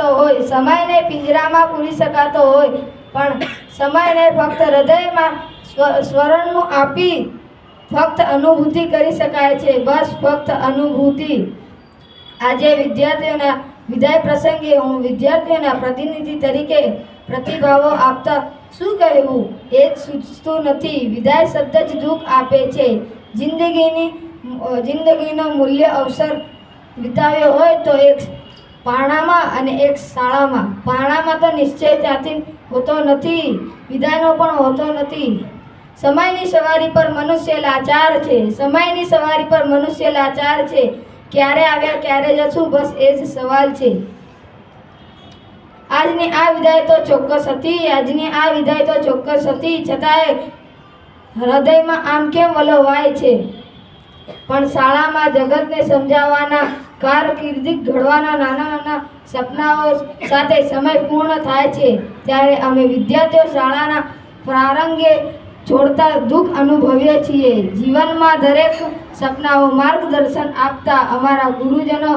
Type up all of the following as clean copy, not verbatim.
શકાતો હોય, સમયને પિંજરામાં પૂરી શકાતો હોય, પણ સમયને ફક્ત હૃદયમાં સ્વરણનું આપી ફક્ત અનુભૂતિ કરી શકાય છે. બસ ફક્ત અનુભૂતિ. આજે વિદ્યાર્થીઓના વિદાય પ્રસંગે હું વિદ્યાર્થીઓના પ્રતિનિધિ તરીકે પ્રતિભાવો આપતા શું કહેવું એ જ સૂચતું નથી. વિદાય શબ્દ જ દુઃખ આપે છે. જિંદગીનો મૂલ્ય અવસર વિતાવ્યો હોય તો એક પારણામાં અને એક શાળામાં. પારણામાં તો નિશ્ચય ત્યાંથી હોતો નથી, વિદાયનો પણ હોતો નથી. સમયની સવારી પર મનુષ્ય લાચાર છે. સમયની સવારી પર મનુષ્ય લાચાર છે. ક્યારે આવ્યા ક્યારે જશું, બસ એ જ સવાલ છે. આજની આ વિદાય તો ચોક્કસ હતી, છતાંય હૃદયમાં આમ કેમ વલોવાય છે. પણ શાળામાં જગતને સમજાવવાના, કારકિર્દી ઘડવાના નાના નાના સપનાઓ સાથે સમય પૂર્ણ થાય છે ત્યારે અમે વિદ્યાર્થીઓ શાળાના પ્રારંભે છોડતા દુઃખ અનુભવીએ છીએ. જીવનમાં દરેક સપનાઓ માર્ગદર્શન આપતા અમારા ગુરુજનો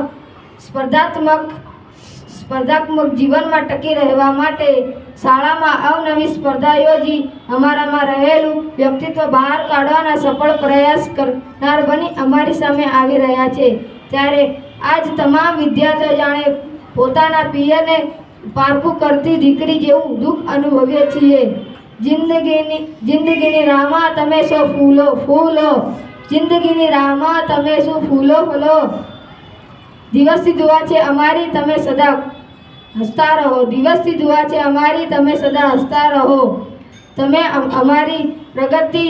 સ્પર્ધાત્મક જીવનમાં ટકી રહેવા માટે શાળામાં અવનવી સ્પર્ધા યોજી અમારામાં રહેલું વ્યક્તિત્વ બહાર કાઢવાના સફળ પ્રયાસ કરનાર બની અમારી સામે આવી રહ્યા છે. ત્યારે આજ તમામ વિદ્યાર્થીઓ જાણે પોતાના પિયરને પારખું કરતી દીકરી જેવું દુઃખ અનુભવીએ છીએ. જિંદગીની રાહમાં તમે શું ફૂલો, જિંદગીની રાહમાં તમે શું ફૂલો. દિવસથી દુઆ છે અમારી, તમે સદા હસતા રહો. દિવસથી દુઆ છે અમારી, તમે સદા હસતા રહો. તમે અમારી પ્રગતિ